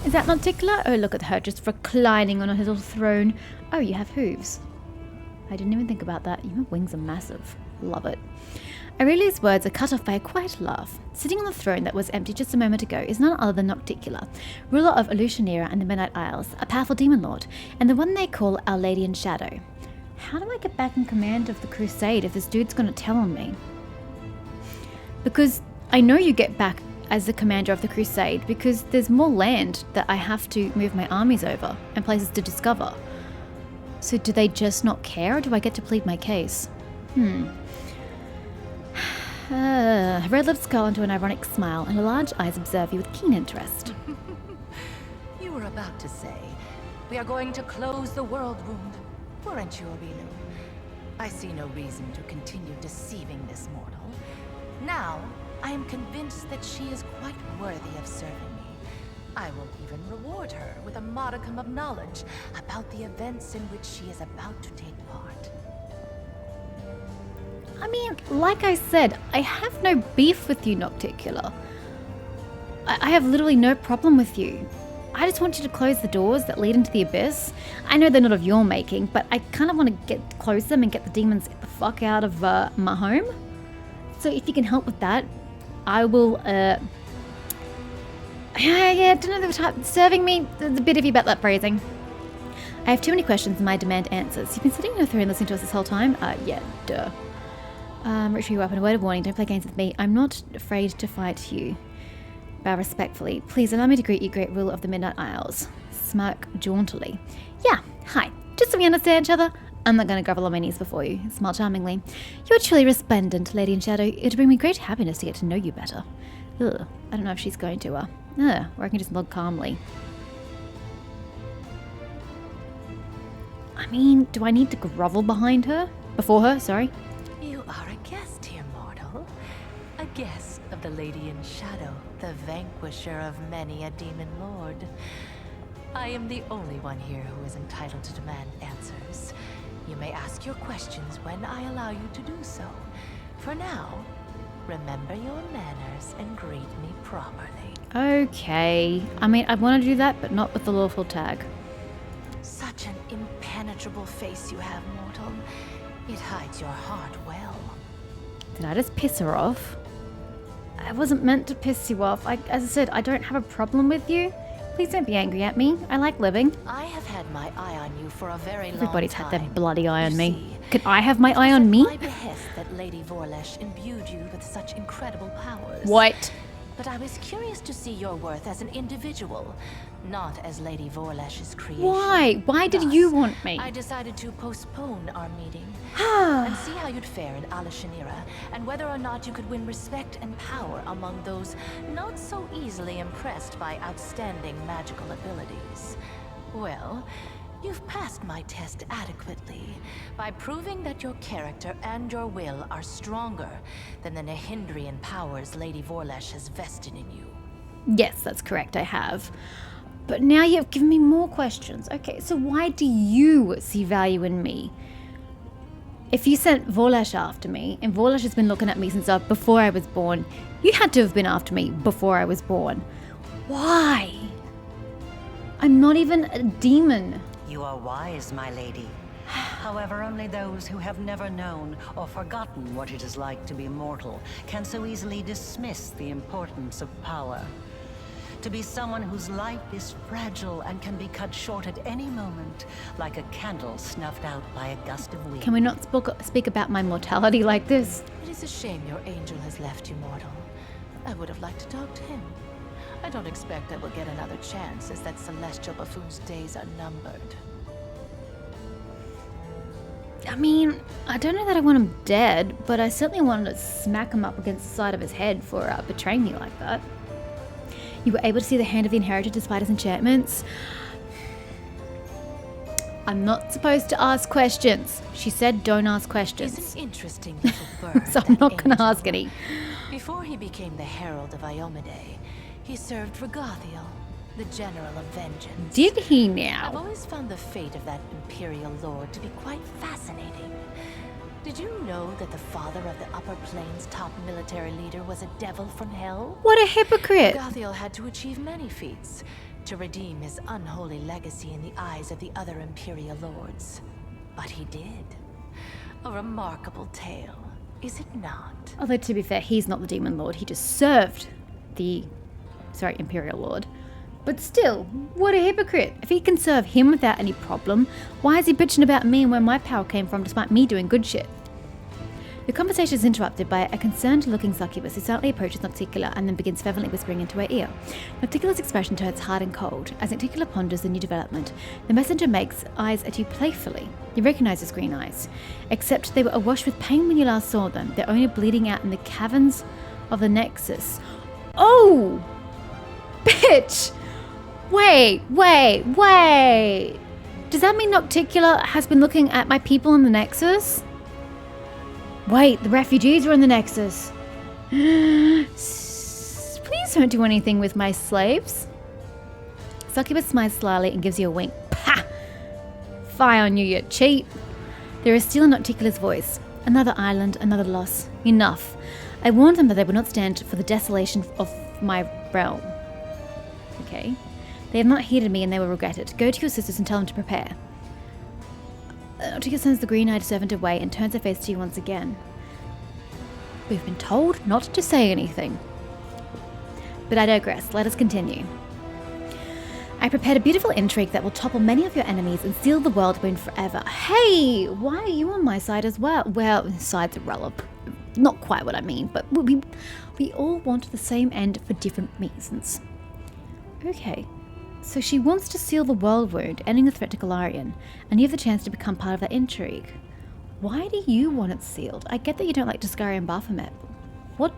Is that Nocticular? Oh, look at her, just reclining on her little throne. Oh, you have hooves. I didn't even think about that. Your wings are massive. Love it. Aurelia's words are cut off by a quiet laugh. Sitting on the throne that was empty just a moment ago is none other than Nocticular, ruler of Elutionera and the Midnight Isles, a powerful demon lord, and the one they call Our Lady in Shadow. How do I get back in command of the crusade if this dude's gonna tell on me? Because I know you get back as the commander of the crusade because there's more land that I have to move my armies over and places to discover. So do they just not care, or do I get to plead my case? Her red lips curl into an ironic smile, and her large eyes observe you with keen interest. You were about to say, we are going to close the Worldwound, weren't you, Abinu? I see no reason to continue deceiving this mortal. Now, I am convinced that she is quite worthy of serving me. I will even reward her with a modicum of knowledge about the events in which she is about to take part. I mean, like I said, I have no beef with you, Nocticular. I have literally no problem with you. I just want you to close the doors that lead into the abyss. I know they're not of your making, but I kind of want to close them and get the demons the fuck out of my home. So if you can help with that, I will, yeah, don't know the type, serving me, there's a bit iffy about that phrasing. I have too many questions and I demand answers. You've been sitting in your throne listening to us this whole time? Yeah, duh. Retrieve your weapon, a word of warning, don't play games with me. I'm not afraid to fight you. Bow respectfully. Please allow me to greet you, great ruler of the Midnight Isles. Smirk jauntily. Yeah, hi. Just so we understand each other, I'm not going to grovel on my knees before you. Smile charmingly. You're truly resplendent, Lady in Shadow. It'll bring me great happiness to get to know you better. Ugh, I don't know if she's going to, or I can just nod calmly. I mean, do I need to grovel behind her? Before her, sorry. You are a guest here, mortal. A guest of the Lady in Shadow, the vanquisher of many a demon lord. I am the only one here who is entitled to demand answers. You may ask your questions when I allow you to do so. For now, remember your manners and greet me properly. Okay. I mean, I want to do that, but not with the lawful tag. Such an impenetrable face you have, mortal. It hides your heart well. Did I just piss her off? I wasn't meant to piss you off. As I said, I don't have a problem with you. Please don't be angry at me. I like living. I have had my eye on you for a very long time. Everybody's had their bloody eye on me. Can I have my eye on me? It was at my behest that Lady Vorlesh imbued you with such incredible powers. What? But I was curious to see your worth as an individual, not as Lady Vorlesh's creation. Why? Why did you want me? I decided to postpone our meeting and see how you'd fare in Alashanira, and whether or not you could win respect and power among those not so easily impressed by outstanding magical abilities. Well, you've passed my test adequately by proving that your character and your will are stronger than the Nehindrian powers Lady Vorlesh has vested in you. Yes, that's correct, I have. But now you've given me more questions. Okay, so why do you see value in me? If you sent Vorlesh after me, and Vorlesh has been looking at me since before I was born, you had to have been after me before I was born. Why? I'm not even a demon. You are wise, my lady. However, only those who have never known or forgotten what it is like to be mortal can so easily dismiss the importance of power. To be someone whose life is fragile and can be cut short at any moment, like a candle snuffed out by a gust of wind. Can we not speak about my mortality like this? It is a shame your angel has left you, mortal. I would have liked to talk to him. I don't expect I will get another chance, as that celestial buffoon's days are numbered. I mean, I don't know that I want him dead, but I certainly wanted to smack him up against the side of his head for betraying me like that. You were able to see the hand of the inheritor despite his enchantments. I'm not supposed to ask questions. She said don't ask questions. He's an interesting little bird. So I'm not going to ask any. Before he became the Herald of Iomade, he served Regathiel, the General of Vengeance. Did he I've now? always found the fate of that Imperial Lord to be quite fascinating. Did you know that the father of the Upper Plains' top military leader was a devil from hell? What a hypocrite. Regathiel had to achieve many feats, to redeem his unholy legacy in the eyes of the other Imperial Lords. But he did. A remarkable tale, is it not? Although, to be fair, he's not the Demon Lord. He just served the, Imperial Lord. But still, what a hypocrite. If he can serve him without any problem, why is he bitching about me and where my power came from despite me doing good shit? The conversation is interrupted by a concerned-looking succubus who silently approaches Nocticula and then begins fervently whispering into her ear. Nocticula's expression turns hard and cold. As Nocticula ponders the new development, the messenger makes eyes at you playfully. You recognize his green eyes, except they were awash with pain when you last saw them. They're only bleeding out in the caverns of the Nexus. Oh! Bitch! Wait. Does that mean Nocticula has been looking at my people in the Nexus? Wait, the refugees are in the Nexus. Please don't do anything with my slaves. Succubus smiles slyly and gives you a wink. Pah! Fie on you, you cheat. There is still in Nocticula's voice. Another island, another loss. Enough. I warned them that they would not stand for the desolation of my realm. Okay. They have not heeded me and they will regret it. Go to your sisters and tell them to prepare. Nocticula sends the green-eyed servant away and turns her face to you once again. We've been told not to say anything. But I digress. Let us continue. I prepared a beautiful intrigue that will topple many of your enemies and seal the Worldwound forever. Hey, why are you on my side as well? Well, side's irrelevant. Not quite what I mean, but we all want the same end for different reasons. Okay. So she wants to seal the Worldwound, ending the threat to Golarion, and you have the chance to become part of that intrigue. Why do you want it sealed? I get that you don't like Discaria and Baphomet. What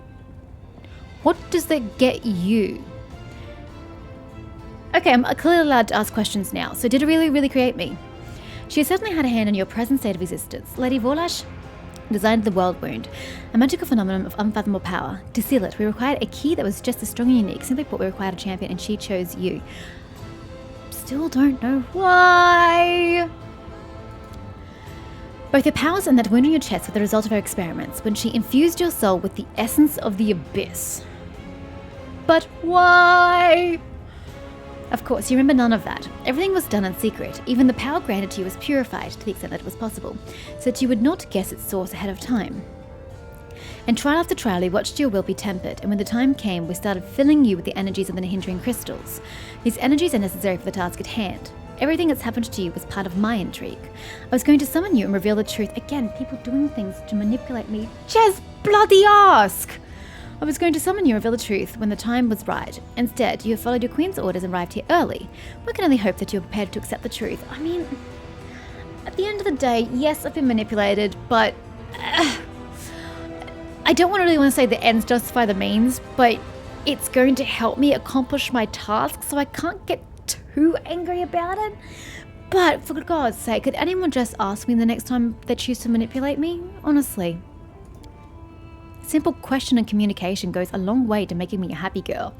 does that get you? Okay, I'm clearly allowed to ask questions now. So did it really create me? She has certainly had a hand in your present state of existence. Lady Vorlash designed the Worldwound, a magical phenomenon of unfathomable power. To seal it, we required a key that was just as strong and unique. Simply put, we required a champion, and she chose you. Still don't know why. Both your powers and that wound on your chest were the result of her experiments when she infused your soul with the essence of the abyss. But why? Of course, you remember none of that. Everything was done in secret. Even the power granted to you was purified to the extent that it was possible, so that you would not guess its source ahead of time. And trial after trial, we watched your will be tempered, and when the time came, we started filling you with the energies of the hindering crystals. These energies are necessary for the task at hand. Everything that's happened to you was part of my intrigue. I was going to summon you and reveal the truth. Again, people doing things to manipulate me. Just bloody ask! I was going to summon you and reveal the truth when the time was right. Instead, you have followed your queen's orders and arrived here early. We can only hope that you are prepared to accept the truth. I mean, at the end of the day, yes, I've been manipulated, but I don't really want to say the ends justify the means, but it's going to help me accomplish my task, so I can't get too angry about it. But for God's sake, could anyone just ask me the next time they choose to manipulate me? Honestly. Simple question and communication goes a long way to making me a happy girl.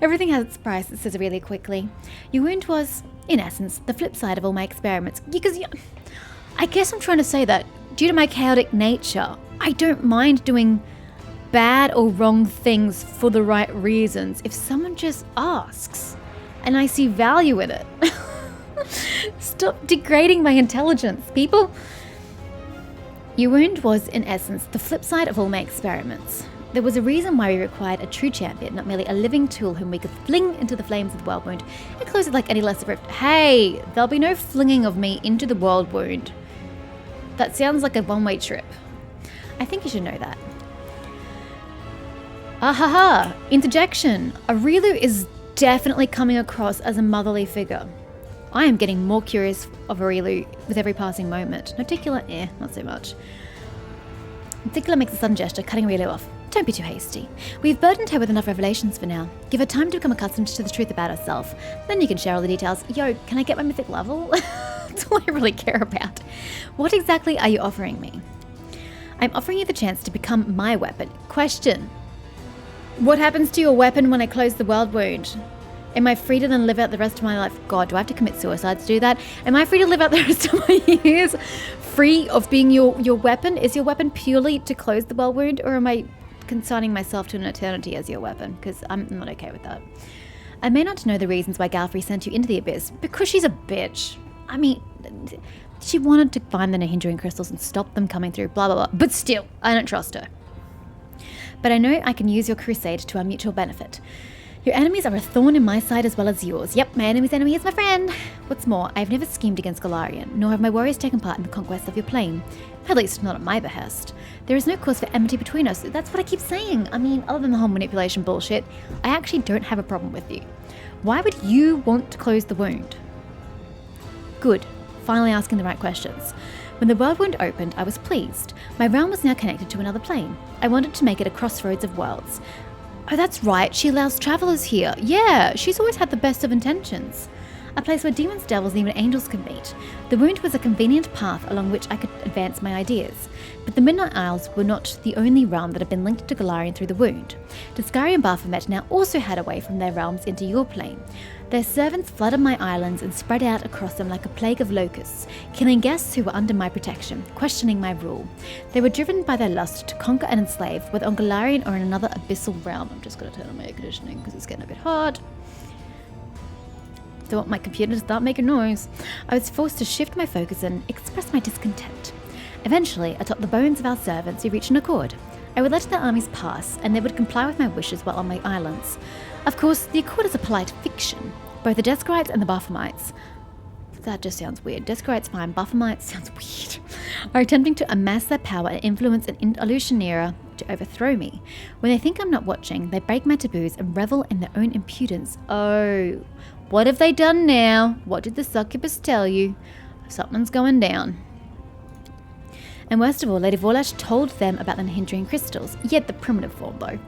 Everything has its price, it says really quickly. Your wound was, in essence, the flip side of all my experiments. Because I guess I'm trying to say that, due to my chaotic nature, I don't mind doing bad or wrong things for the right reasons if someone just asks and I see value in it. Stop degrading my intelligence, people. Your wound was, in essence, the flip side of all my experiments. There was a reason why we required a true champion, not merely a living tool whom we could fling into the flames of the Worldwound and close it like any lesser rift. Hey, there'll be no flinging of me into the Worldwound. That sounds like a one-way trip. I think you should know that. Ahaha! Interjection! Aurelu is definitely coming across as a motherly figure. I am getting more curious of Aurelu with every passing moment. Nocticula, not so much. Nocticula makes a sudden gesture, cutting Aurelu off. Don't be too hasty. We've burdened her with enough revelations for now. Give her time to become accustomed to the truth about herself. Then you can share all the details. Yo, can I get my mythic level? That's all I really care about. What exactly are you offering me? I'm offering you the chance to become my weapon. Question. What happens to your weapon when I close the Worldwound? Am I free to then live out the rest of my life? God, do I have to commit suicide to do that? Am I free to live out the rest of my years free of being your weapon? Is your weapon purely to close the Worldwound, or am I consigning myself to an eternity as your weapon? Because I'm not okay with that. I may not know the reasons why Galfrey sent you into the Abyss, because she's a bitch. I mean, she wanted to find the hindering crystals and stop them coming through, blah, blah, blah. But still, I don't trust her. But I know I can use your crusade to our mutual benefit. Your enemies are a thorn in my side as well as yours. Yep, my enemy's enemy is my friend. What's more, I've never schemed against Golarion, nor have my warriors taken part in the conquest of your plane. At least, not at my behest. There is no cause for enmity between us. That's what I keep saying. I mean, other than the whole manipulation bullshit, I actually don't have a problem with you. Why would you want to close the wound? Good. Finally asking the right questions. When the Worldwound opened, I was pleased. My realm was now connected to another plane. I wanted to make it a crossroads of worlds. Oh, that's right. She allows travelers here. Yeah, she's always had the best of intentions. A place where demons, devils, and even angels could meet. The wound was a convenient path along which I could advance my ideas. But the Midnight Isles were not the only realm that had been linked to Golarion through the wound. Discari and Baphomet now also had a way from their realms into your plane. Their servants flooded my islands and spread out across them like a plague of locusts, killing guests who were under my protection, questioning my rule. They were driven by their lust to conquer and enslave, whether on Golarion or in another abyssal realm. I'm just going to turn on my air conditioning because it's getting a bit hot. Don't want my computer to start making noise. I was forced to shift my focus and express my discontent. Eventually, atop the bones of our servants, we reached an accord. I would let their armies pass, and they would comply with my wishes while on my islands. Of course, the accord is a polite fiction. Both the Descarites and the Baphomets, that just sounds weird. Descarites fine, Baphomets sounds weird, are attempting to amass their power and influence an Alushanira to overthrow me. When they think I'm not watching, they break my taboos and revel in their own impudence. Oh, what have they done now? What did the succubus tell you? Something's going down. And worst of all, Lady Vorlash told them about the hindering crystals, yet the primitive form though.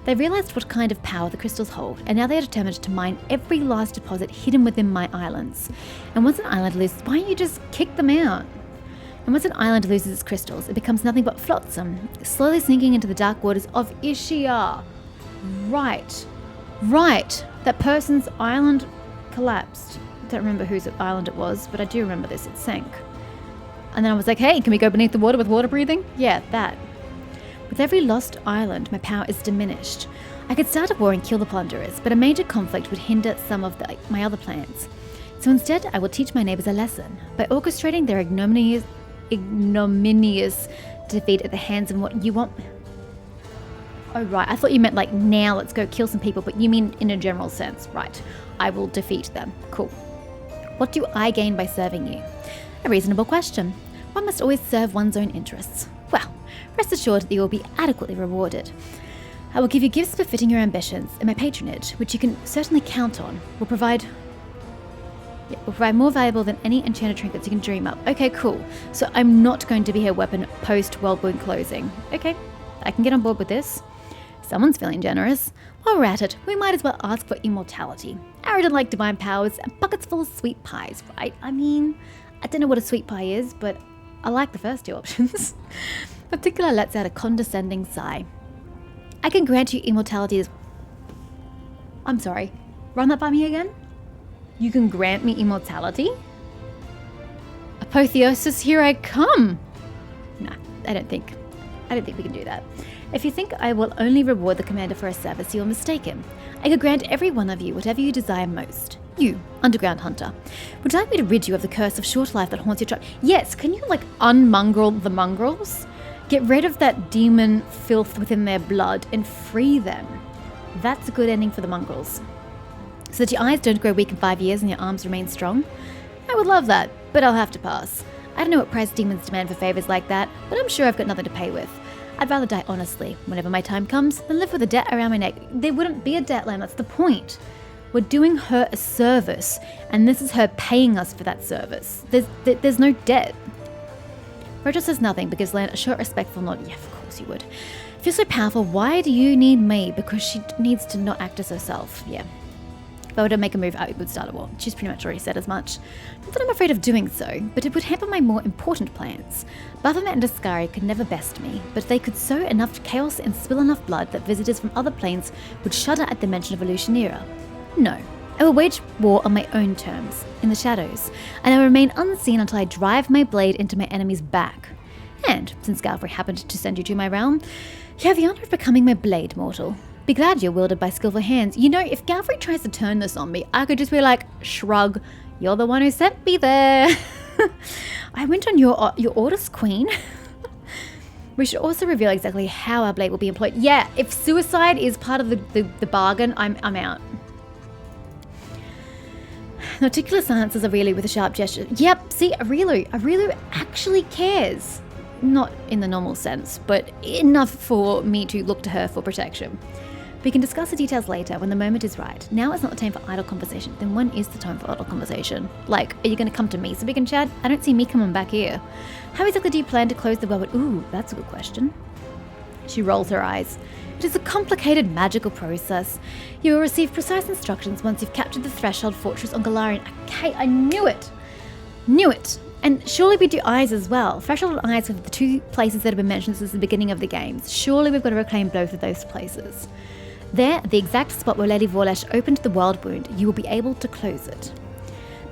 They realized what kind of power the crystals hold, and now they are determined to mine every last deposit hidden within my islands. And once an island loses, why don't you just kick them out? And once an island loses its crystals, it becomes nothing but flotsam, slowly sinking into the dark waters of Ishia. Right. That person's island collapsed. I don't remember whose island it was, but I do remember this. It sank. And then I was like, hey, can we go beneath the water with water breathing? Yeah, that. With every lost island, my power is diminished. I could start a war and kill the plunderers, but a major conflict would hinder some of my other plans. So instead, I will teach my neighbors a lesson by orchestrating their ignominious defeat at the hands of what you want. Oh, right. I thought you meant like, now let's go kill some people, but you mean in a general sense. Right. I will defeat them. Cool. What do I gain by serving you? A reasonable question. One must always serve one's own interests. Well, rest assured that you will be adequately rewarded. I will give you gifts befitting your ambitions, and my patronage, which you can certainly count on, will provide more valuable than any enchanted trinkets you can dream up. Okay, cool. So I'm not going to be her weapon post-Worldwound closing. Okay, I can get on board with this. Someone's feeling generous. While we're at it, we might as well ask for immortality. Arid like divine powers and buckets full of sweet pies, right? I mean, I don't know what a sweet pie is, but I like the first two options. Particular lets out a condescending sigh. I can grant you immortality as... I'm sorry. Run that by me again? You can grant me immortality? Apotheosis, here I come! Nah, I don't think we can do that. If you think I will only reward the commander for a service, you are mistaken. I could grant every one of you whatever you desire most. You, underground hunter. Would you like me to rid you of the curse of short life that haunts your tribe? Yes, can you unmongrel the mongrels? Get rid of that demon filth within their blood and free them. That's a good ending for the mongrels. So that your eyes don't grow weak in 5 years and your arms remain strong? I would love that, but I'll have to pass. I don't know what price demons demand for favors like that, but I'm sure I've got nothing to pay with. I'd rather die honestly, whenever my time comes, than live with a debt around my neck. There wouldn't be a debt, Lamb, that's the point. We're doing her a service, and this is her paying us for that service. There's no debt. Rachel says nothing, but gives Lan a short, respectful nod. Yeah, of course you would. If you're so powerful, why do you need me? Because she needs to not act as herself. Yeah. If I were to make a move, I would start a war. She's pretty much already said as much. Not that I'm afraid of doing so, but it would hamper my more important plans. Baphomet and Discari could never best me, but they could sow enough chaos and spill enough blood that visitors from other planes would shudder at the mention of Alushanira. No. I will wage war on my own terms, in the shadows, and I will remain unseen until I drive my blade into my enemy's back. And, since Galfrey happened to send you to my realm, you have the honor of becoming my blade, mortal. Be glad you're wielded by skillful hands. You know, if Galfrey tries to turn this on me, I could just be like, shrug, you're the one who sent me there. I went on your orders, Queen. We should also reveal exactly how our blade will be employed. Yeah, if suicide is part of the bargain, I'm out. Articulate answers Aurelu with a sharp gesture. Yep, see, Aurelu actually cares. Not in the normal sense, but enough for me to look to her for protection. We can discuss the details later when the moment is right. Now is not the time for idle conversation. Then when is the time for idle conversation? Like, are you going to come to me so we can chat? I don't see me coming back here. How exactly do you plan to close the Worldwound? Ooh, that's a good question. She rolls her eyes. It is a complicated magical process. You will receive precise instructions once you've captured the threshold fortress on Golarion. Okay, I knew it. Knew it. And surely we do eyes as well. Threshold and eyes are the two places that have been mentioned since the beginning of the games. Surely we've got to reclaim both of those places. There, the exact spot where Lady Vorlash opened the Worldwound, you will be able to close it.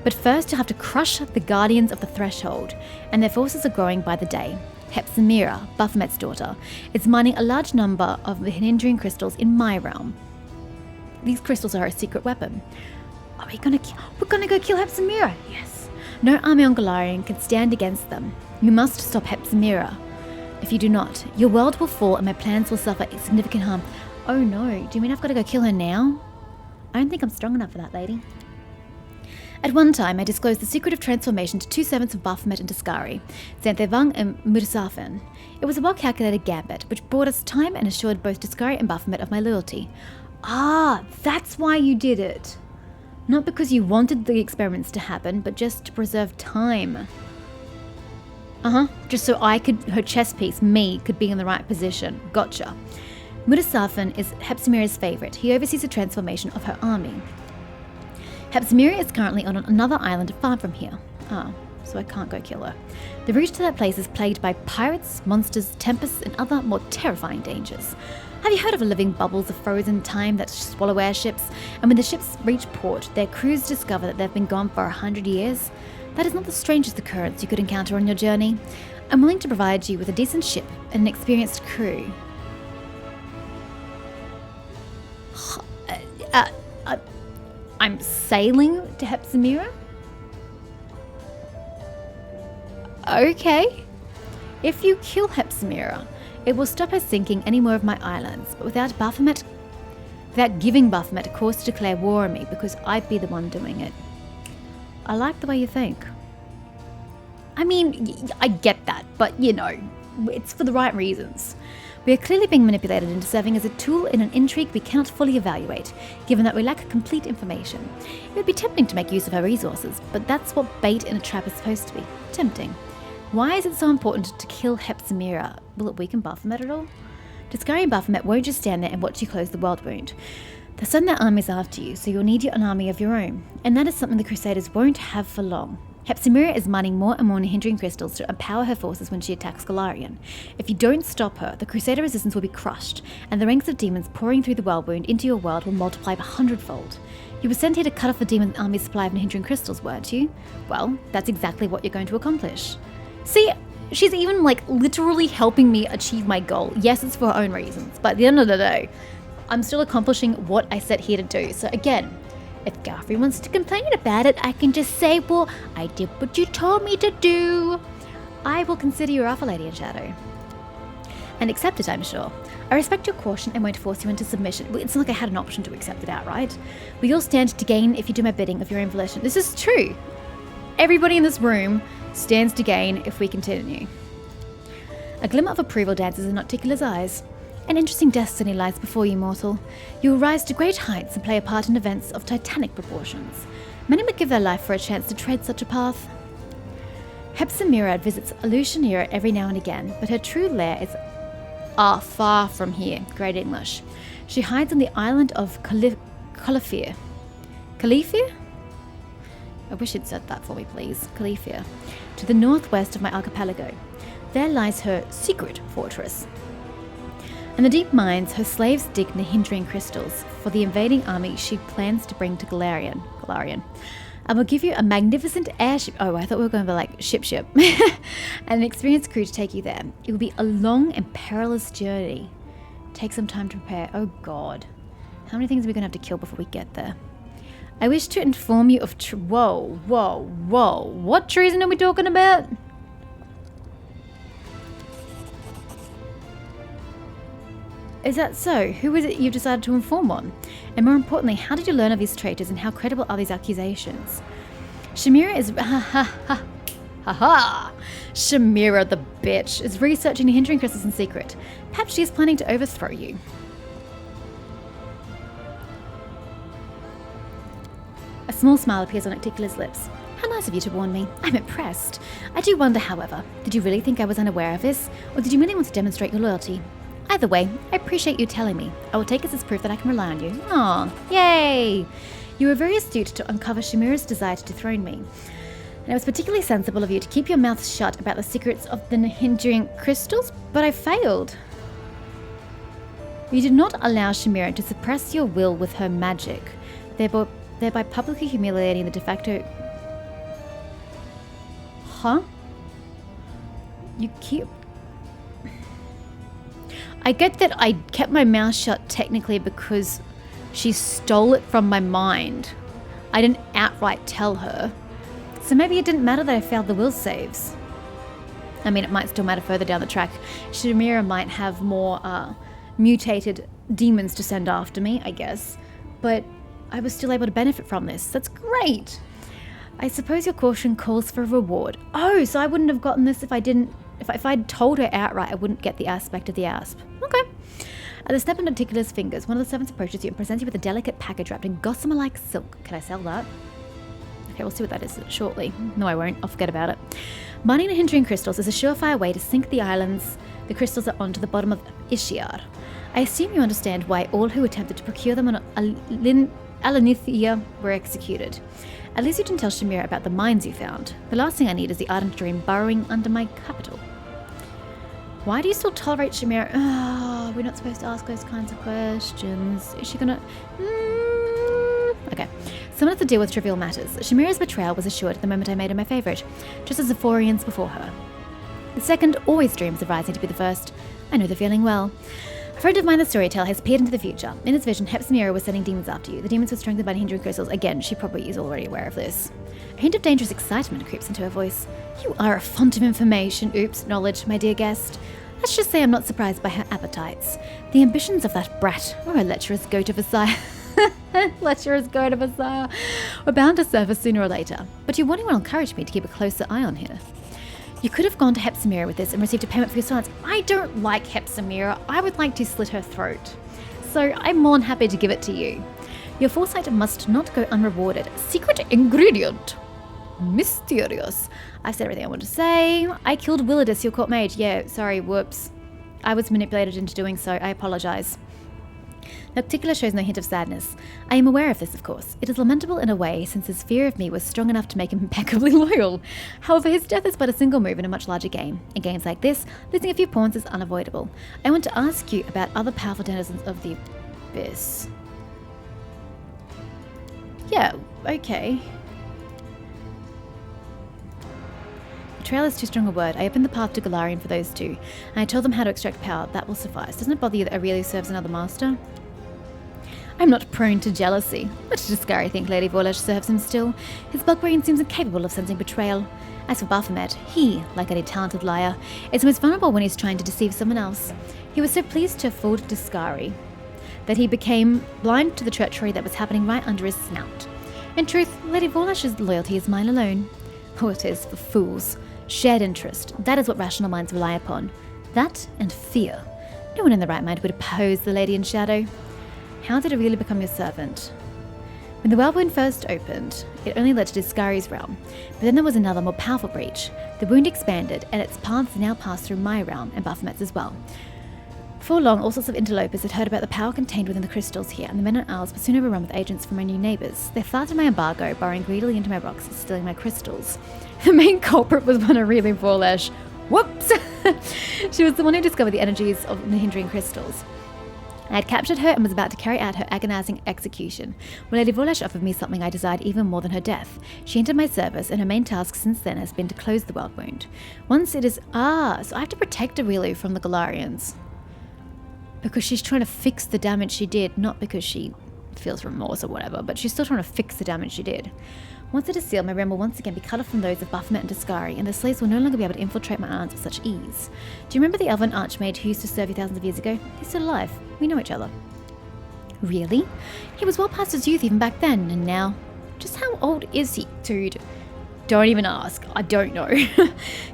But first you'll have to crush the Guardians of the Threshold, and their forces are growing by the day. Hepzimira, Baphomet's daughter, is mining a large number of the hindering crystals in my realm. These crystals are her secret weapon. Are we gonna we're gonna go kill Hepzimira? Yes. No army on Golarion can stand against them. You must stop Hepzimira. If you do not, your world will fall and my plans will suffer significant harm. Oh no, do you mean I've got to go kill her now? I don't think I'm strong enough for that, lady. At one time, I disclosed the secret of transformation to two servants of Baphomet and Discari, Xanthevang and Mursafen. It was a well-calculated gambit, which bought us time and assured both Discari and Baphomet of my loyalty. Ah, that's why you did it. Not because you wanted the experiments to happen, but just to preserve time. Just so her chess piece, me, could be in the right position. Gotcha. Mursafen is Hepzimira's favourite. He oversees the transformation of her army. Hepzimira is currently on another island far from here. So I can't go kill her. The route to that place is plagued by pirates, monsters, tempests, and other more terrifying dangers. Have you heard of living bubbles of frozen time that swallow airships? And when the ships reach port, their crews discover that they've been gone for 100 years? That is not the strangest occurrence you could encounter on your journey. I'm willing to provide you with a decent ship and an experienced crew. I'm sailing to Hepzimira? Okay. If you kill Hepzimira, it will stop her sinking any more of my islands, but without giving Baphomet a cause to declare war on me, because I'd be the one doing it. I like the way you think. I mean, I get that, but you know, it's for the right reasons. We are clearly being manipulated into serving as a tool in an intrigue we cannot fully evaluate, given that we lack complete information. It would be tempting to make use of her resources, but that's what bait in a trap is supposed to be. Tempting. Why is it so important to kill Hepzimira? Will it weaken Baphomet at all? Discari and Baphomet won't just stand there and watch you close the Worldwound. They'll send their armies after you, so you'll need an army of your own. And that is something the Crusaders won't have for long. Hepzimira is mining more and more hindering crystals to empower her forces when she attacks Golarion. If you don't stop her, the Crusader resistance will be crushed, and the ranks of demons pouring through the Worldwound into your world will multiply 100-fold. You were sent here to cut off the demon army's supply of hindering crystals, weren't you? Well, that's exactly what you're going to accomplish. See, she's even literally helping me achieve my goal. Yes, it's for her own reasons, but at the end of the day, I'm still accomplishing what I set here to do. So again, if Galfrey wants to complain about it, I can just say, well, I did what you told me to do. I will consider you our lady in shadow. And accept it, I'm sure. I respect your caution and won't force you into submission. Well, it's not like I had an option to accept it outright. We all stand to gain if you do my bidding of your own volition. This is true. Everybody in this room stands to gain if we continue. A glimmer of approval dances in Articula's eyes. An interesting destiny lies before you, mortal. You will rise to great heights and play a part in events of titanic proportions. Many would give their life for a chance to tread such a path. Hepzimira visits Alushanira every now and again, but her true lair is far from here. Great English. She hides on the island of Califir. Califir? I wish you'd said that for me, please. Califir. To the northwest of my archipelago. There lies her secret fortress. In the deep mines, her slaves dig the hindering crystals for the invading army she plans to bring to Golarion. I will give you a magnificent airship. Oh, I thought we were going to ship. And an experienced crew to take you there. It will be a long and perilous journey. Take some time to prepare. Oh god. How many things are we going to have to kill before we get there? I wish to inform you of whoa. What treason are we talking about? Is that so? Who is it you've decided to inform on? And more importantly, how did you learn of these traitors and how credible are these accusations? Shamira is... Shamira the bitch is researching the hindering crystals in secret. Perhaps she is planning to overthrow you. A small smile appears on Icticula's lips. How nice of you to warn me. I'm impressed. I do wonder, however, did you really think I was unaware of this? Or did you merely want to demonstrate your loyalty? Either way, I appreciate you telling me. I will take this as proof that I can rely on you. Aw, yay! You were very astute to uncover Shamira's desire to dethrone me. And it was particularly sensible of you to keep your mouth shut about the secrets of the hindering crystals, but I failed. You did not allow Shamira to suppress your will with her magic, thereby publicly humiliating the de facto... Huh? You keep... I get that I kept my mouth shut technically because she stole it from my mind. I didn't outright tell her. So maybe it didn't matter that I failed the will saves. I mean, it might still matter further down the track. Shamira might have more mutated demons to send after me, I guess. But I was still able to benefit from this. That's great. I suppose your caution calls for a reward. Oh, so I wouldn't have gotten this if I didn't... If I'd told her outright, I wouldn't get the aspect of the asp. Okay. At the snap of Icticula's fingers, one of the servants approaches you and presents you with a delicate package wrapped in gossamer-like silk. Can I sell that? Okay, we'll see what that is shortly. No, I won't. I'll forget about it. Mining the hindering crystals is a surefire way to sink the crystals onto the bottom of Ishiar. I assume you understand why all who attempted to procure them on Alanithia were executed. At least you didn't tell Shamira about the mines you found. The last thing I need is the ardent dream burrowing under my capital. Why do you still tolerate Shamira? Oh, we're not supposed to ask those kinds of questions. Is she gonna... Okay. Someone has to deal with trivial matters. Shamira's betrayal was assured the moment I made her my favourite, just as the Phorians before her. The second always dreams of rising to be the first. I know the feeling well. A friend of mine, the storyteller, has peered into the future. In his vision, Hepzibah was sending demons after you. The demons were strengthened by the hindering crystals. Again, she probably is already aware of this. A hint of dangerous excitement creeps into her voice. You are a font of information, knowledge, my dear guest. Let's just say I'm not surprised by her appetites. The ambitions of that brat, or a lecherous goat of a sire... lecherous goat of a sire, were bound to surface sooner or later. But your warning will encourage me to keep a closer eye on her. You could have gone to Hepzibah with this and received a payment for your silence. I don't like Hepzibah. I would like to slit her throat. So I'm more than happy to give it to you. Your foresight must not go unrewarded. Secret ingredient. Mysterious. I've said everything I want to say. I killed Willidus, your court mage. Yeah, sorry, whoops. I was manipulated into doing so. I apologize. Icticula shows no hint of sadness. I am aware of this, of course. It is lamentable in a way, since his fear of me was strong enough to make him impeccably loyal. However, his death is but a single move in a much larger game. In games like this, losing a few pawns is unavoidable. I want to ask you about other powerful denizens of the Abyss. Yeah, okay. Betrayal is too strong a word. I opened the path to Golarion for those two, and I told them how to extract power. That will suffice. Doesn't it bother you that Aurelio serves another master? I'm not prone to jealousy. Much to Discari think Lady Vorlash serves him still. His bug brain seems incapable of sensing betrayal. As for Baphomet, he, like any talented liar, is most vulnerable when he's trying to deceive someone else. He was so pleased to have fooled Discari that he became blind to the treachery that was happening right under his snout. In truth, Lady Vorlash's loyalty is mine alone. Oh, it is for fools. Shared interest. That is what rational minds rely upon. That and fear. No one in the right mind would oppose the Lady in Shadow. How did it really become your servant? When the Worldwound first opened, it only led to Discari's realm, but then there was another more powerful breach. The wound expanded, and its paths now pass through my realm, and Baphomet's as well. Before long, all sorts of interlopers had heard about the power contained within the crystals here, and the men at Isles were soon overrun with agents from my new neighbours. They flouted my embargo, burrowing greedily into my rocks and stealing my crystals. The main culprit was one Aurelia Vorlash. Whoops! She was the one who discovered the energies of the hindering crystals. I had captured her and was about to carry out her agonizing execution, when Lady Vorlash offered me something I desired even more than her death. She entered my service, and her main task since then has been to close the Worldwound. Once it is... so I have to protect Aurelio from the Golarions. because she's trying to fix the damage she did, not because she feels remorse or whatever, but she's still trying to fix the damage she did. Once it is sealed, my realm will once again be cut off from those of Baphomet and Discari, and the slaves will no longer be able to infiltrate my islands with such ease. Do you remember the elven archmage who used to serve you thousands of years ago? He's still alive. We know each other. Really? He was well past his youth even back then, and now? Just how old is he? Dude, don't even ask. I don't know.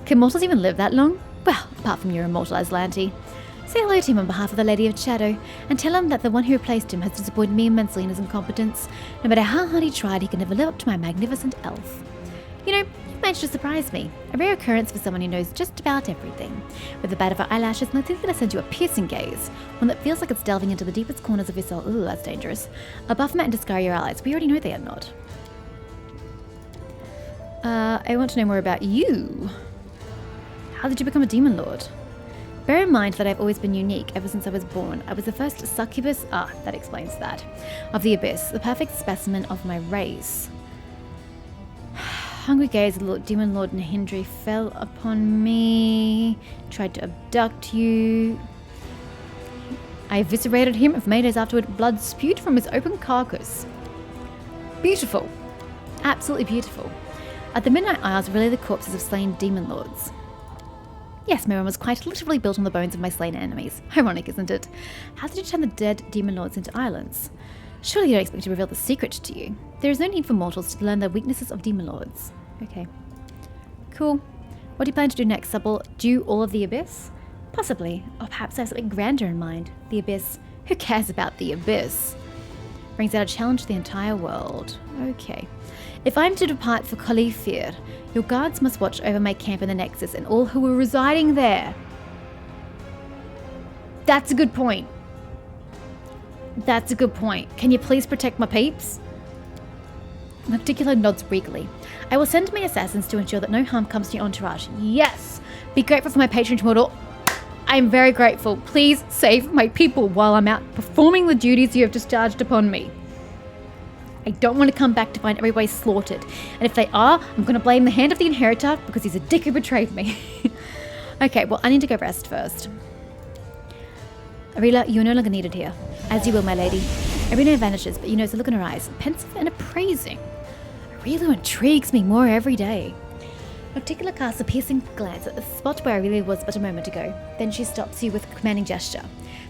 Can mortals even live that long? Well, apart from your immortalized Lanty. Say hello to him on behalf of the Lady of Shadow, and tell him that the one who replaced him has disappointed me immensely in his incompetence. No matter how hard he tried, he could never live up to my magnificent elf. You know, you've managed to surprise me. A rare occurrence for someone who knows just about everything. With the bat of her eyelashes, and I think that I send you a piercing gaze. One that feels like it's delving into the deepest corners of your soul. Ooh, that's dangerous. Baphomet and Discari are your allies. We already know they are not. I want to know more about you. How did you become a demon lord? Bear in mind that I've always been unique ever since I was born. I was the first succubus, that explains that, of the Abyss, the perfect specimen of my race. Hungry gaze of the demon lord Nahindri fell upon me, tried to abduct you. I eviscerated him, and for many days afterward, blood spewed from his open carcass. Beautiful. Absolutely beautiful. At the Midnight Isles relay the corpses of slain demon lords. Yes, my realm was quite literally built on the bones of my slain enemies. Ironic, isn't it? How did you turn the dead demon lords into islands? Surely you don't expect me to reveal the secret to you. There is no need for mortals to learn the weaknesses of demon lords. Okay. Cool. What do you plan to do next, Subble? Do all of the Abyss? Possibly. Or perhaps I have something grander in mind. The Abyss. Who cares about the Abyss? Brings out a challenge to the entire world. Okay. If I am to depart for Khalifir, your guards must watch over my camp in the Nexus and all who are residing there. That's a good point. That's a good point. Can you please protect my peeps? The particular nods regally. I will send my assassins to ensure that no harm comes to your entourage. Yes! Be grateful for my patronage, mortal. I am very grateful. Please save my people while I'm out performing the duties you have discharged upon me. I don't want to come back to find everybody slaughtered. And if they are, I'm going to blame the hand of the inheritor because he's a dick who betrayed me. Okay, well, I need to go rest first. Arila, you're no longer needed here. As you will, my lady. Arena vanishes, but you notice the look in her eyes, pensive and appraising. Arila intrigues me more every day. Nocticula casts a piercing glance at the spot where Arila was but a moment ago. Then she stops you with a commanding gesture.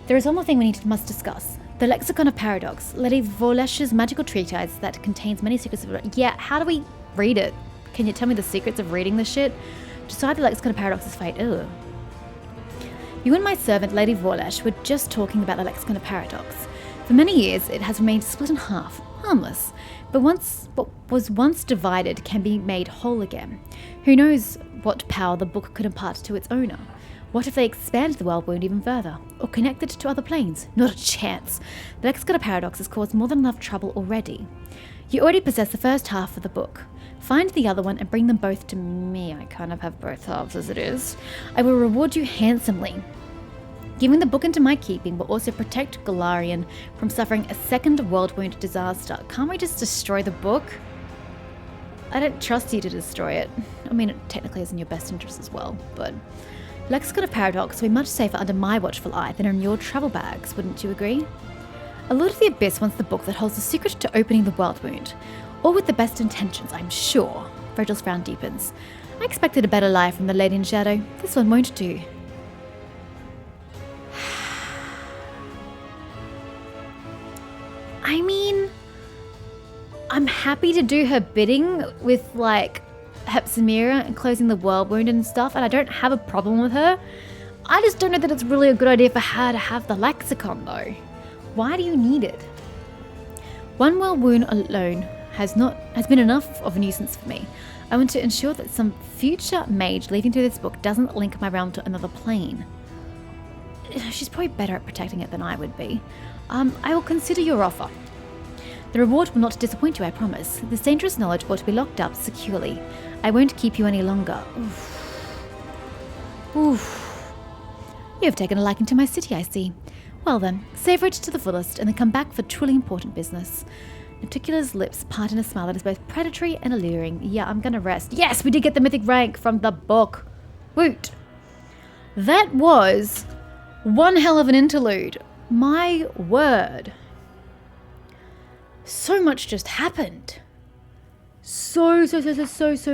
There is one more thing we must discuss. The Lexicon of Paradox, Lady Volesh's magical treatise that contains many secrets of... Yeah, how do we read it? Can you tell me the secrets of reading this shit? Decide the Lexicon of Paradox's fate. Ugh. You and my servant, Lady Volesh, were just talking about the Lexicon of Paradox. For many years, it has remained split in half, harmless. But what was once divided can be made whole again. Who knows what power the book could impart to its owner? What if they expand the Worldwound even further? Or connect it to other planes? Not a chance. The Lexicon of Paradox has caused more than enough trouble already. You already possess the first half of the book. Find the other one and bring them both to me. I kind of have both halves as it is. I will reward you handsomely. Giving the book into my keeping will also protect Golarion from suffering a second Worldwound disaster. Can't we just destroy the book? I don't trust you to destroy it. I mean, it technically is in your best interest as well, but... Lexicon of Paradox will be much safer under my watchful eye than in your travel bags, wouldn't you agree? A Lord of the Abyss wants the book that holds the secret to opening the Worldwound. All with the best intentions, I'm sure. Virgil's frown deepens. I expected a better lie from the Lady in Shadow. This one won't do. I mean, I'm happy to do her bidding with, like, Hepzibah and closing the Worldwound and stuff, and I don't have a problem with her. I just don't know that it's really a good idea for her to have the lexicon, though. Why do you need it? One Worldwound alone has been enough of a nuisance for me. I want to ensure that some future mage leaving through this book doesn't link my realm to another plane. She's probably better at protecting it than I would be. I will consider your offer. The reward will not disappoint you, I promise. This dangerous knowledge ought to be locked up securely. I won't keep you any longer. Oof. You have taken a liking to my city, I see. Well then, savor it to the fullest and then come back for truly important business. Nocticula's lips part in a smile that is both predatory and alluring. Yeah, I'm gonna rest. Yes, we did get the mythic rank from the book. Woot. That was one hell of an interlude. My word. So much just happened. So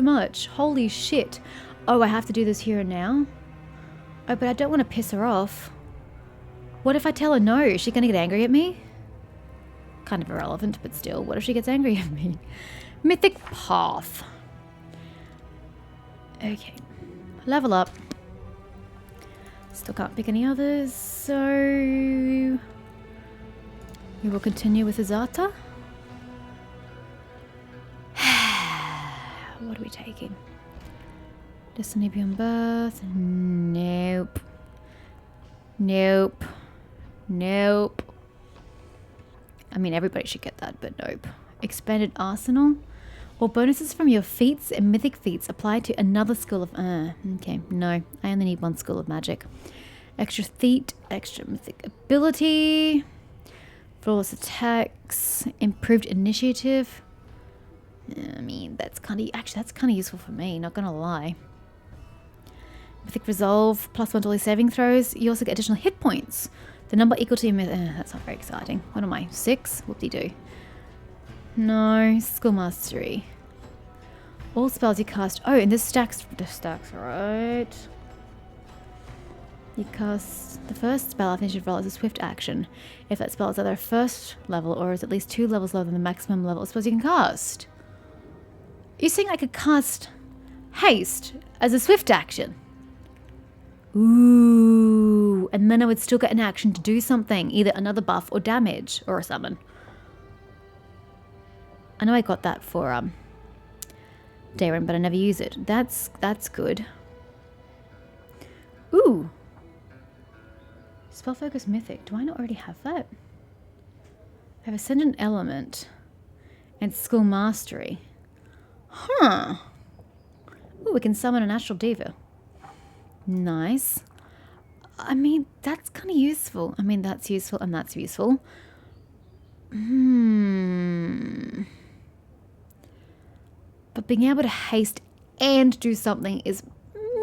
much. Holy shit. Oh, I have to do this here and now? Oh, but I don't want to piss her off. What if I tell her no? Is she going to get angry at me? Kind of irrelevant, but still. What if she gets angry at me? Mythic Path. Okay. Level up. Still can't pick any others, so... we will continue with Azata. What are we taking? Destiny Beyond Birth? Nope. Nope. Nope. I mean, everybody should get that, but nope. Expanded Arsenal? Or bonuses from your feats and mythic feats applied to another school of... okay, no. I only need one school of magic. Extra feat, extra mythic ability, flawless attacks, improved initiative. I mean, that's kind of... actually, that's kind of useful for me, not gonna lie. Mythic Resolve, +1 to all saving throws. You also get additional hit points. The number equal to your that's not very exciting. What am I? 6? Whoop-de-doo. No. Skill Mastery. All spells you cast... oh, and this stacks, right? You cast the first spell after initiative roll as a swift action. If that spell is either first level or is at least 2 levels lower than the maximum level of spells you can cast. You're saying I could cast haste as a swift action? Ooh, and then I would still get an action to do something, either another buff or damage or a summon. I know I got that for Darren, but I never use it. That's good. Ooh. Spell Focus Mythic. Do I not already have that? I have Ascendant Element and Skill Mastery. Huh. Ooh, we can summon a Natural Diva. Nice. I mean, that's kind of useful. I mean, that's useful and that's useful. But being able to haste and do something is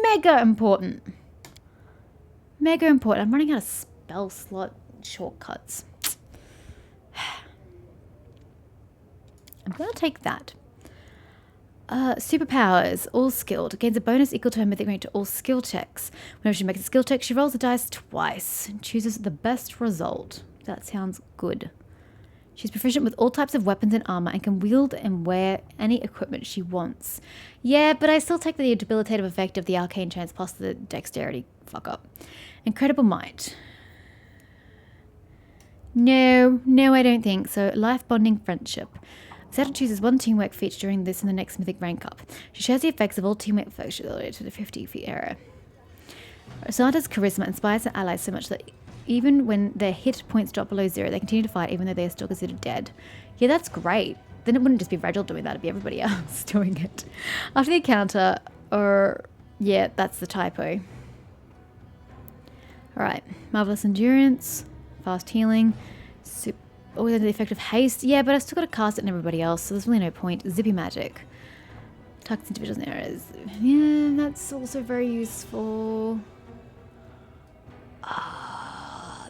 mega important. Mega important. I'm running out of spell slot shortcuts. I'm going to take that. Superpowers, all skilled. Gains a bonus equal to her mythic rank to all skill checks. Whenever she makes a skill check, she rolls the dice twice and chooses the best result. That sounds good. She's proficient with all types of weapons and armor and can wield and wear any equipment she wants. Yeah, but I still take the debilitative effect of the arcane chance plus the dexterity fuck up. Incredible might. No, I don't think so. Life bonding friendship. Zeta chooses one teamwork feature during this and the next mythic rank up. She shares the effects of all teamwork features related to the 50 feet era. Zeta's charisma inspires her allies so much that even when their hit points drop below 0, they continue to fight even though they are still considered dead. Yeah, that's great. Then it wouldn't just be Regil doing that, it'd be everybody else doing it. After the encounter, or... yeah, that's the typo. Alright, Marvelous Endurance, Fast Healing, always under the effect of haste. Yeah, but I've still got to cast it on everybody else, so there's really no point. Zippy Magic. Targets individuals and areas. Yeah, that's also very useful.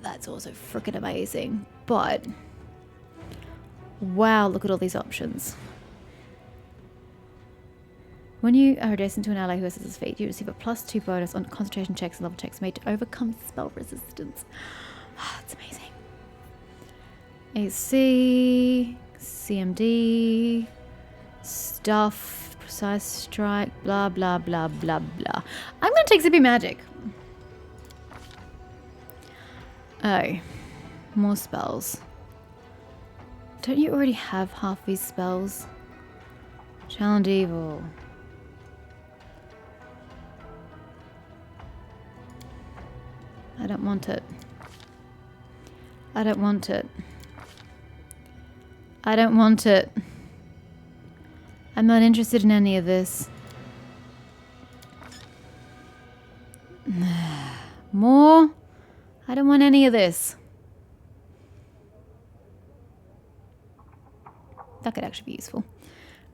That's also freaking amazing. But, wow, look at all these options. When you are adjacent to an ally who has this feat, you receive a +2 bonus on concentration checks and level checks made to overcome spell resistance. It's amazing. AC, CMD, stuff, precise strike, blah, blah, blah, blah, blah. I'm going to take Zippy Magic. Oh, more spells. Don't you already have half these spells? Challenge Evil. I don't want it. I don't want it. I don't want it. I'm not interested in any of this. More? I don't want any of this. That could actually be useful.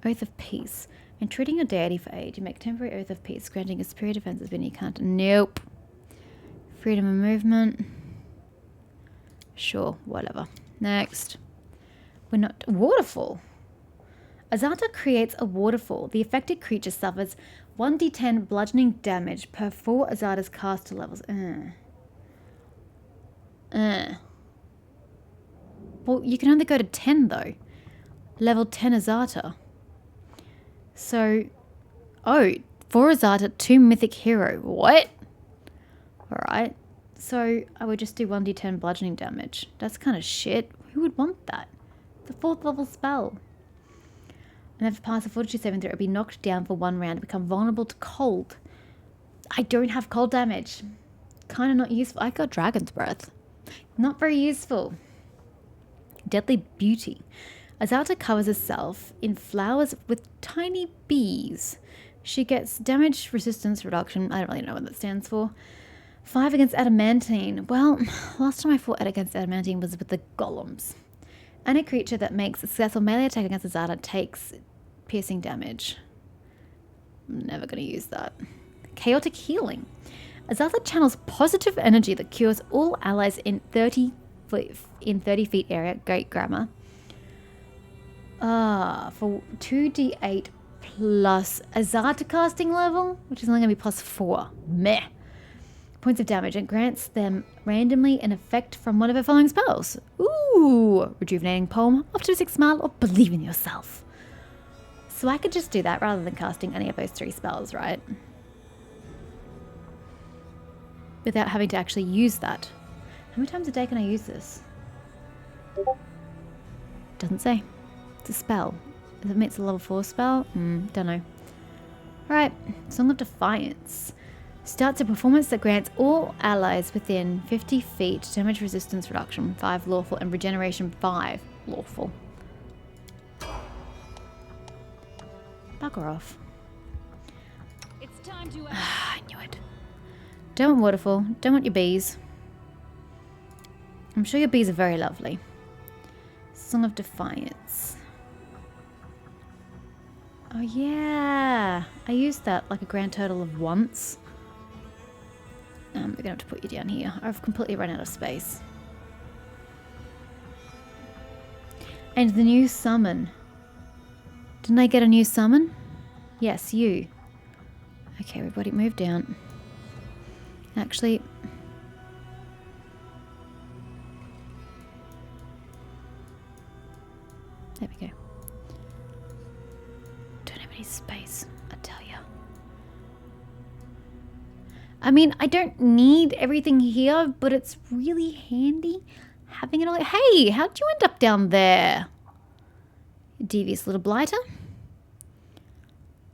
Oath of Peace. Entreating your deity for aid, you make temporary Oath of Peace, granting a superior defense when you can't. Nope. Freedom of movement. Sure, whatever. Next. We're not... Waterfall. Azata creates a waterfall. The affected creature suffers 1d10 bludgeoning damage per 4 Azata's caster levels. Well, you can only go to 10 though. Level 10 Azata. So... Oh, 4 Azata, 2 Mythic Hero. What? Alright. So, I would just do 1d10 bludgeoning damage. That's kind of shit. Who would want that? It's a 4th level spell. And if it passes a Fortitude saving throw, it would be knocked down for 1 round and become vulnerable to cold. I don't have cold damage. Kind of not useful. I got Dragon's Breath. Not very useful. Deadly Beauty. Azata covers herself in flowers with tiny bees. She gets damage resistance reduction. I don't really know what that stands for. 5 against adamantine. Well, last time I fought against adamantine was with the golems. Any creature that makes a successful melee attack against Azata takes piercing damage. I'm never going to use that. Chaotic Healing. Azata channels positive energy that cures all allies in 30 feet area. Great grammar. For 2d8 plus Azata casting level, which is only going to be plus 4. Meh. Points of damage, and grants them randomly an effect from one of her following spells. Ooh! Rejuvenating Poem, Optimistic Smile, or Believe in Yourself. So I could just do that rather than casting any of those 3 spells, right? Without having to actually use that. How many times a day can I use this? Doesn't say. It's a spell. If it makes a level 4 spell? Don't know. Alright, Song of Defiance. Starts a performance that grants all allies within 50 feet damage resistance reduction 5 lawful and regeneration 5 lawful. Bugger off. It's time to I knew it. Don't want waterfall. Don't want your bees. I'm sure your bees are very lovely. Song of Defiance. Oh yeah. I used that like a grand total of once. We're going to have to put you down here. I've completely run out of space. And the new summon. Didn't I get a new summon? Yes, you. Okay, everybody move down. Actually... There we go. Don't have any space, I tell ya. I mean, I don't need everything here, but it's really handy having it all. Hey, how'd you end up down there? You devious little blighter.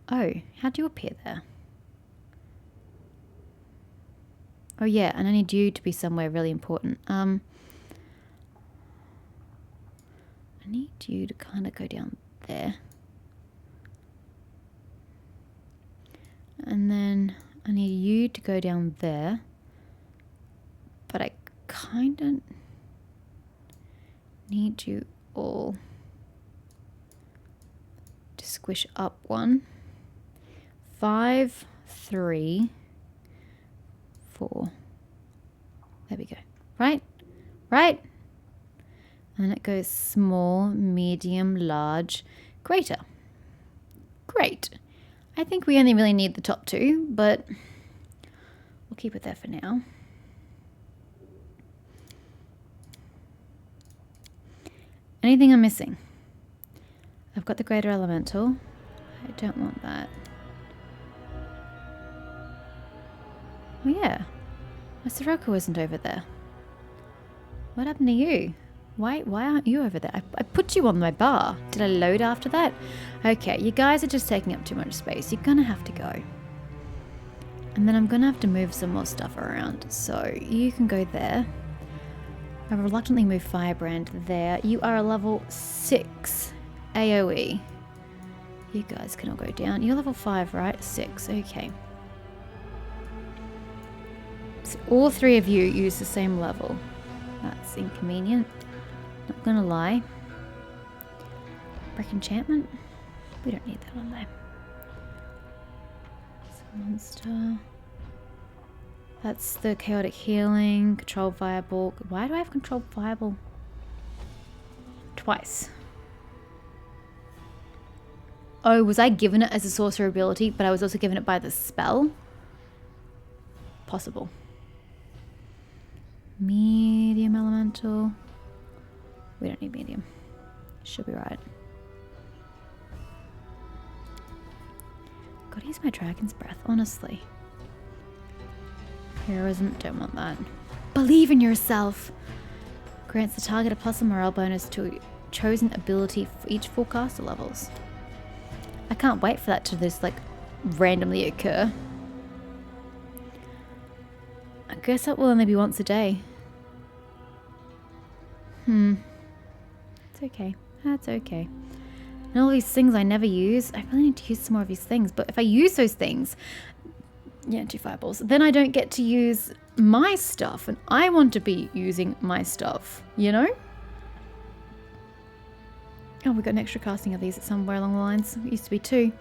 Oh, how'd you appear there? Oh yeah, and I need you to be somewhere really important. I need you to kind of go down there. And then I need you to go down there. But I kind of need you all to squish up 1. 5, 3, 4. There we go. Right? Right? And then it goes small, medium, large, greater. Great. I think we only really need the top 2, but we'll keep it there for now. Anything I'm missing? I've got the greater elemental. I don't want that. Oh yeah. My Sirocco isn't over there. What happened to you? Why aren't you over there? I put you on my bar. Did I load after that? Okay, you guys are just taking up too much space. You're gonna have to go. And then I'm gonna have to move some more stuff around. So you can go there. I reluctantly move Firebrand there. You are a level 6 AoE. You guys can all go down. You're level 5, right? 6, okay. So all 3 of you use the same level. That's inconvenient. Not gonna lie. Brick enchantment? We don't need that on there. It's a monster. That's the chaotic healing, controlled fireball. Why do I have controlled fireball? Twice. Oh, was I given it as a sorcerer ability, but I was also given it by the spell? Possible. Medium elemental. We don't need medium. Should be right. Gotta use my dragon's breath, honestly. Heroism, don't want that. Believe in yourself! Grants the target a plus a morale bonus to a chosen ability for each 4 caster levels. I can't wait for that to just like randomly occur. I guess that will only be once a day. It's okay. That's okay. And all these things I never use. I really need to use some more of these things. But if I use those things, yeah, 2 fireballs, then I don't get to use my stuff. And I want to be using my stuff, you know? Oh, we got an extra casting of these somewhere along the lines. It used to be 2.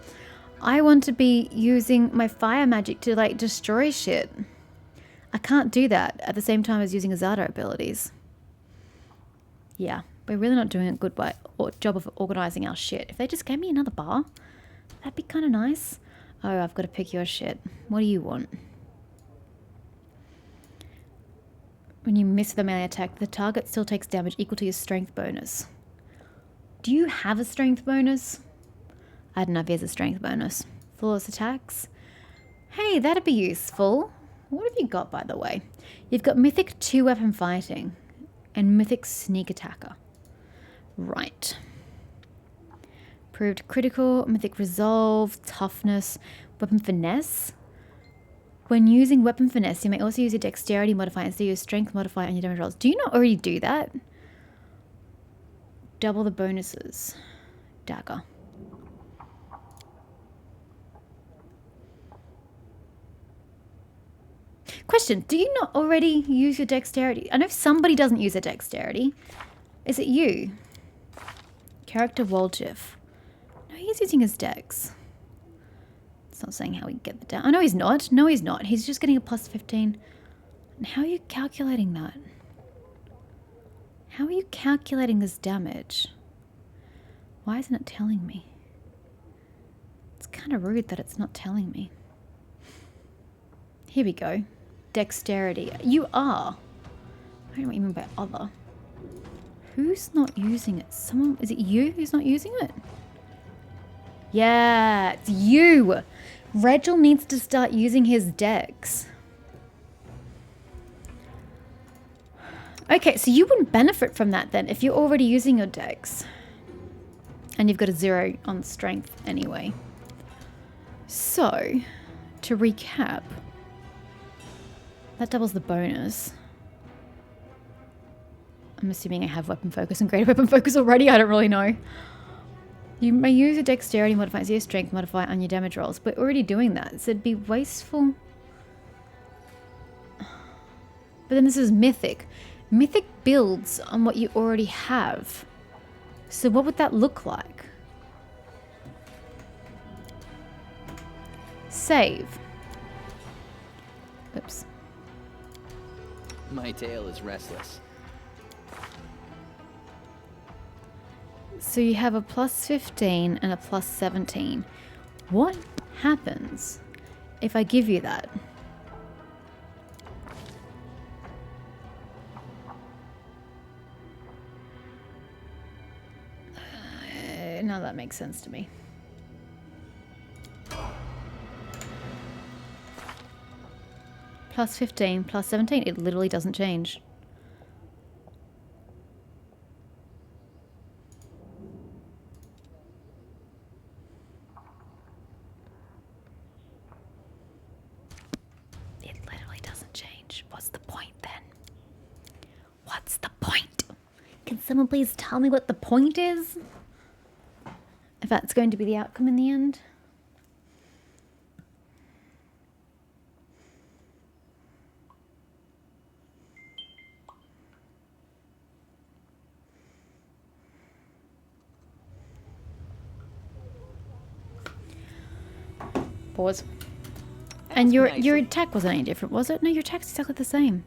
I want to be using my fire magic to like destroy shit. I can't do that at the same time as using Azada abilities. Yeah, we're really not doing a good job of organizing our shit. If they just gave me another bar, that'd be kind of nice. Oh, I've got to pick your shit. What do you want? When you miss the melee attack, the target still takes damage equal to your strength bonus. Do you have a strength bonus? I don't know if he has a strength bonus. Flawless attacks. Hey, that'd be useful. What have you got, by the way? You've got Mythic 2-weapon fighting and Mythic sneak attacker. Right. Proved critical, Mythic resolve, toughness, weapon finesse. When using weapon finesse, you may also use your dexterity modifier instead of your strength modifier on your damage rolls. Do you not already do that? Double the bonuses. Dagger. Question, do you not already use your dexterity? I know somebody doesn't use their dexterity. Is it you? Character Waldjiff. No, he's using his dex. It's not saying how we get the down. Oh, no, he's not. No, he's not. He's just getting a plus 15. And how are you calculating that? How are you calculating this damage? Why isn't it telling me? It's kind of rude that it's not telling me. Here we go. Dexterity. You are. I don't know what you mean by other. Who's not using it? Someone, is it you who's not using it? Yeah, it's you. Regil needs to start using his dex. Okay, so you wouldn't benefit from that then if you're already using your dex. And you've got a 0 on strength anyway. So, to recap, that doubles the bonus. I'm assuming I have weapon focus and greater weapon focus already. I don't really know. You may use a dexterity modifier, so your strength modifier on your damage rolls, but already doing that, so it'd be wasteful. But then this is mythic. Mythic builds on what you already have. So what would that look like? Save. Oops. My tail is restless. So you have a plus 15 and a plus 17. What happens if I give you that? Now that makes sense to me. Plus 15, plus 17. It literally doesn't change. It literally doesn't change. What's the point then? What's the point? Can someone please tell me what the point is? If that's going to be the outcome in the end. Pause. And your attack wasn't any different, was it? No, your attack's exactly the same.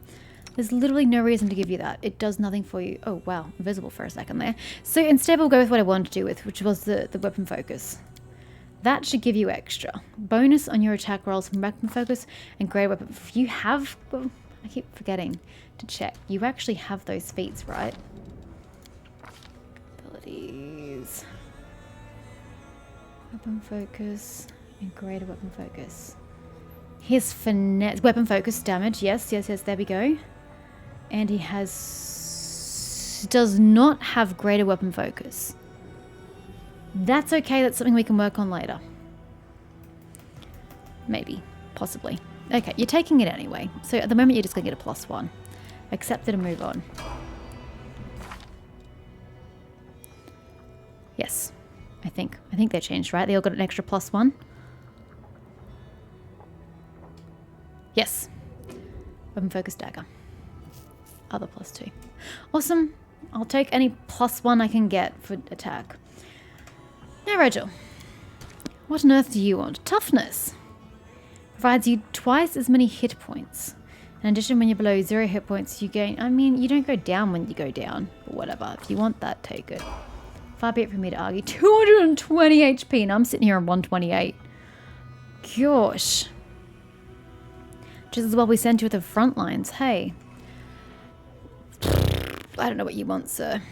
There's literally no reason to give you that. It does nothing for you. Oh, wow. Invisible for a second there. So instead we'll go with what I wanted to do with, which was the weapon focus. That should give you extra. Bonus on your attack rolls from weapon focus and greater weapon. If you have... Well, I keep forgetting to check. You actually have those feats, right? Abilities. Weapon focus and greater weapon focus. His finesse... Weapon focus damage. Yes, yes, yes. There we go. And he has... does not have greater weapon focus. That's okay. That's something we can work on later. Maybe. Possibly. Okay, you're taking it anyway. So at the moment you're just going to get a +1. Accept it and move on. Yes. I think they changed, right? They all got an extra +1. Yes. Weapon focus dagger. Other +2. Awesome. I'll take any +1 I can get for attack. Now, Rachel. What on earth do you want? Toughness. Provides you twice as many hit points. In addition, when you're below 0 hit points, you gain... I mean, you don't go down when you go down. But whatever. If you want that, take it. Far be it from me to argue. 220 HP, and I'm sitting here on 128. Gosh. Just as well we send you to the front lines. Hey. I don't know what you want, sir.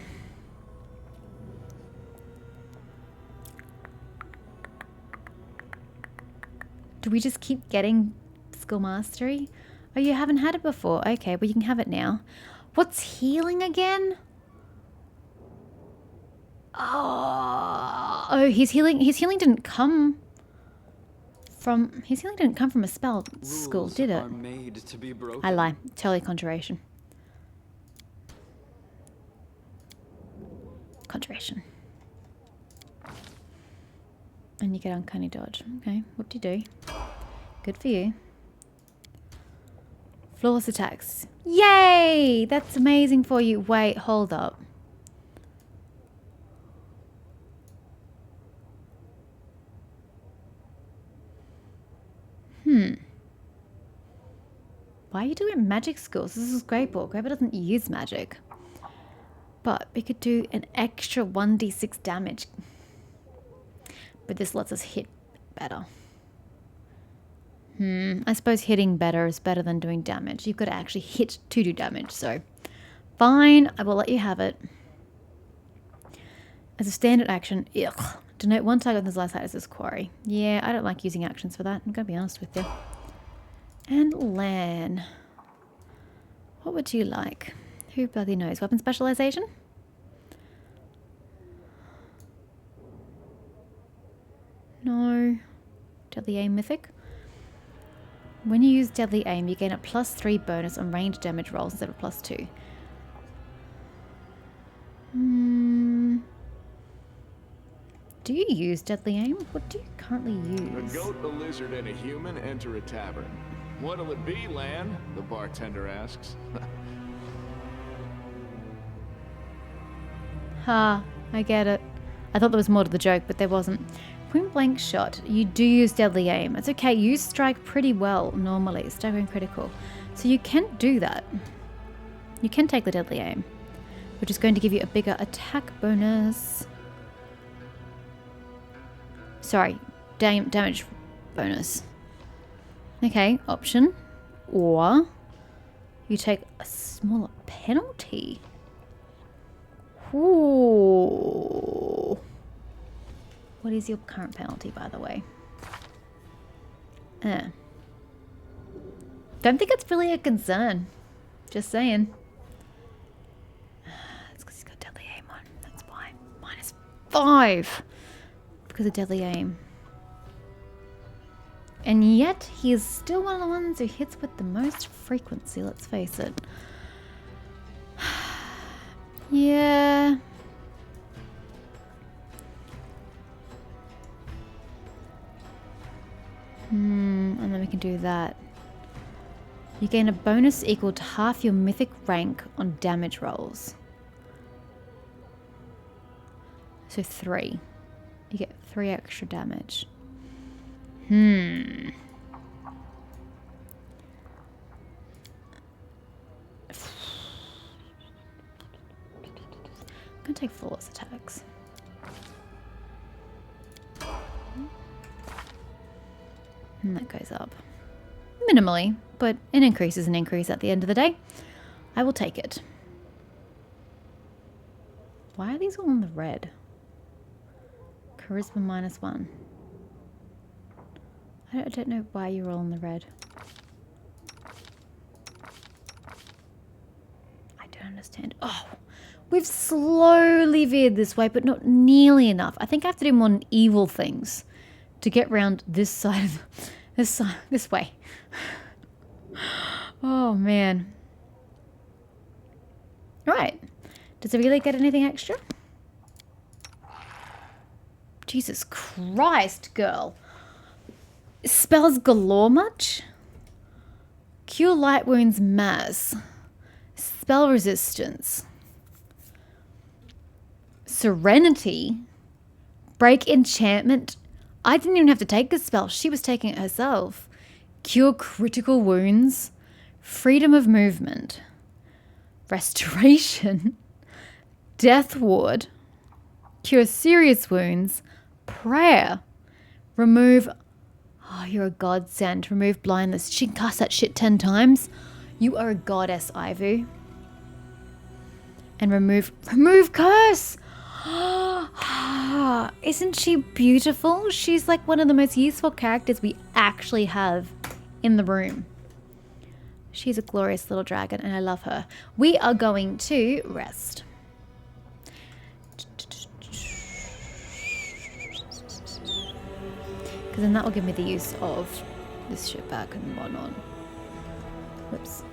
Do we just keep getting skill mastery? Oh, you haven't had it before. Okay, well you can have it now. What's healing again? Oh, his healing didn't come from a spell school, did it? I lie. Totally conjuration. Conjuration. And you get uncanny dodge. Okay, whoop-de-doo. Good for you. Flawless attacks. Yay! That's amazing for you. Wait, hold up. Why are you doing magic skills? This is Greyball. Greyball doesn't use magic. But we could do an extra 1d6 damage. But this lets us hit better. I suppose hitting better is better than doing damage. You've got to actually hit to do damage, so... Fine, I will let you have it. As a standard action, denote one target on this last side as this quarry. Yeah, I don't like using actions for that. I'm going to be honest with you. And Lan. What would you like? Who bloody knows? Weapon specialization? No. Deadly aim mythic. When you use deadly aim, you gain a +3 bonus on range damage rolls instead of +2. Do you use deadly aim? What do you currently use? A goat, a lizard, and a human enter a tavern. What'll it be, Lan? The bartender asks. Ha, I get it. I thought there was more to the joke, but there wasn't. Point blank shot. You do use deadly aim. It's okay. You strike pretty well normally. Staggering critical. So you can do that. You can take the deadly aim, which is going to give you a bigger attack bonus. Sorry, damage bonus. Okay, option. Or you take a smaller penalty. Ooh. What is your current penalty, by the way? Don't think it's really a concern. Just saying. It's because he's got deadly aim on. That's why. -5. Because of deadly aim. And yet, he is still one of the ones who hits with the most frequency, let's face it. Yeah. And then we can do that. You gain a bonus equal to half your mythic rank on damage rolls. So 3. You get 3 extra damage. can take flawless attacks. And that goes up. Minimally, but an increase is an increase at the end of the day. I will take it. Why are these all in the red? Charisma -1. I don't know why you're all in the red. I don't understand. Oh, we've slowly veered this way, but not nearly enough. I think I have to do more evil things to get round this side of this way. Oh man. Right. Does it really get anything extra? Jesus Christ, girl. Spells galore much? Cure light wounds mass. Spell resistance. Serenity. Break enchantment. I didn't even have to take the spell. She was taking it herself. Cure critical wounds. Freedom of movement. Restoration. Death ward. Cure serious wounds. Prayer. Remove... Oh, you're a godsend. Remove blindness. She can cast that shit 10 times. You are a goddess, Ivu. And remove curse. Isn't she beautiful? She's like one of the most useful characters we actually have in the room. She's a glorious little dragon and I love her. We are going to rest. Because then that will give me the use of this shit back and whatnot. Whoops.